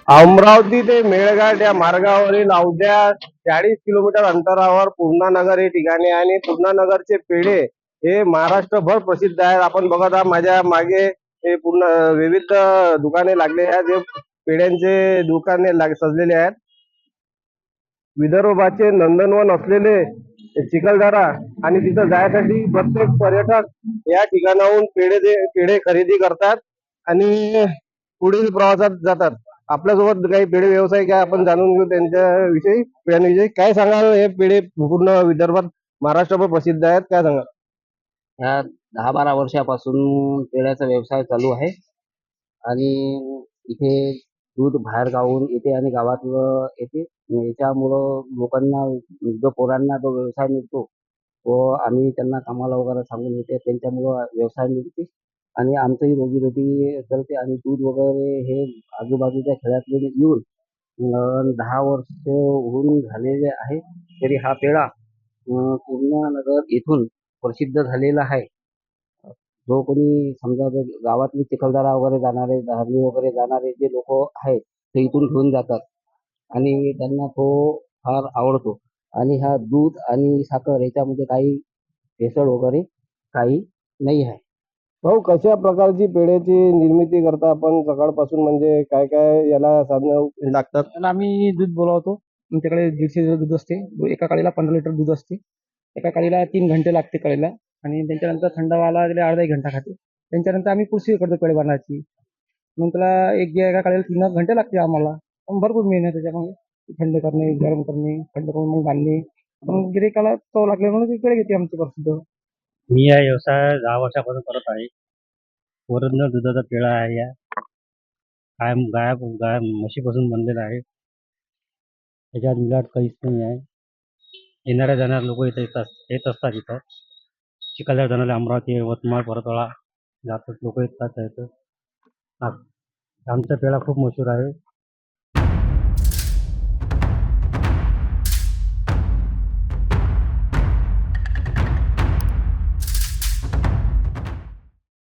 अमरावती ते मेळघाट या मार्गावरील अवघ्या 40 किलोमीटर अंतरावर पूर्णानगर हे ठिकाण आहे आणि पूर्णानगरचे पेढे हे महाराष्ट्रभर प्रसिद्ध आहेत. आपण बघत आहात माझ्या मागे हे पूर्ण विविध दुकाने लागले आहेत. हे पेढ्यांचे दुकाने सजलेले आहेत. विदर्भाचे नंदनवन असलेले चिखलदरा आणि तिथं जायसाठी प्रत्येक पर्यटक या ठिकाणाहून पेढे खरेदी करतात आणि पुढील प्रवासात जातात. आपल्यासोबत काही पेढे व्यावसायिक आहे, आपण जाणून घेऊ त्यांच्याविषयी, पेढ्यांविषयी. काय सांगाल, हे पेढे पूर्ण विदर्भात महाराष्ट्रभर प्रसिद्ध आहेत, काय सांगाल? ह्या 10-12 वर्षापासून पेढ्याचा व्यवसाय चालू आहे आणि इथे दूध बाहेर गावाहून येते आणि गावातलं येते. याच्यामुळं लोकांना जो पोरांना जो व्यवसाय मिळतो तो आम्ही त्यांना कामाला वगैरे सांगून येते, त्यांच्यामुळं व्यवसाय मिळते आणि आमचंही रोजीरोटी करते. आणि दूध वगैरे हे आजूबाजूच्या खेड्यातून येऊन 10 वर्ष होऊन झालेले आहे. तरी हा पेढा पूर्णनगर येथून प्रसिद्ध झालेला आहे. जो कोणी समजा जर गावातले चिखलदरा वगैरे जाणारे, धारणी वगैरे जाणारे जे लोक आहेत ते इथून घेऊन जातात आणि त्यांना तो फार आवडतो. आणि हा दूध आणि साखर याच्यामध्ये काही भेसळ वगैरे काही नाही आहे. भाऊ, कशा प्रकारची पेढ्याची निर्मिती करता आपण सकाळपासून, म्हणजे काय काय याला साधनं लागतात? त्याला आम्ही दूध बोलावतो. आमच्याकडे 150 लिटर दूध असते. एका काळीला 15 लिटर दूध असते. एका काळीला 3 घंटे लागते कळीला आणि त्यांच्यानंतर थंड व्हायला त्याला अर्धा एक घंटा खाते. त्यांच्यानंतर आम्ही पुरशी करतो पेढे बनवायची. मग त्याला एका काळीला 3 घंटे लागते आम्हाला. पण भरपूर मेहनत आहे त्याच्यामध्ये. थंड करणे, गरम करणे, थंड करून मग बांधणे. मग गिऱ्हाईकाला चव लागली म्हणून ती पेढे घेते आमची प्रसिद्ध. मी या व्यवसाय 10 वर्षापासून करत आहे. ओरिजिनल दुधाचा पेढा आहे. या कायम गाय म्हशीपासून बनलेला आहे. त्याच्यात मिलावट काहीच नाही आहे. येणाऱ्या जाणारे लोक इथे येत असतात. इथं चिखलदरा जाणारे, अमरावती, यवतमाळ, परतवाडा जातात लोक, येतात. आमचा पेढा खूप मशहूर आहे.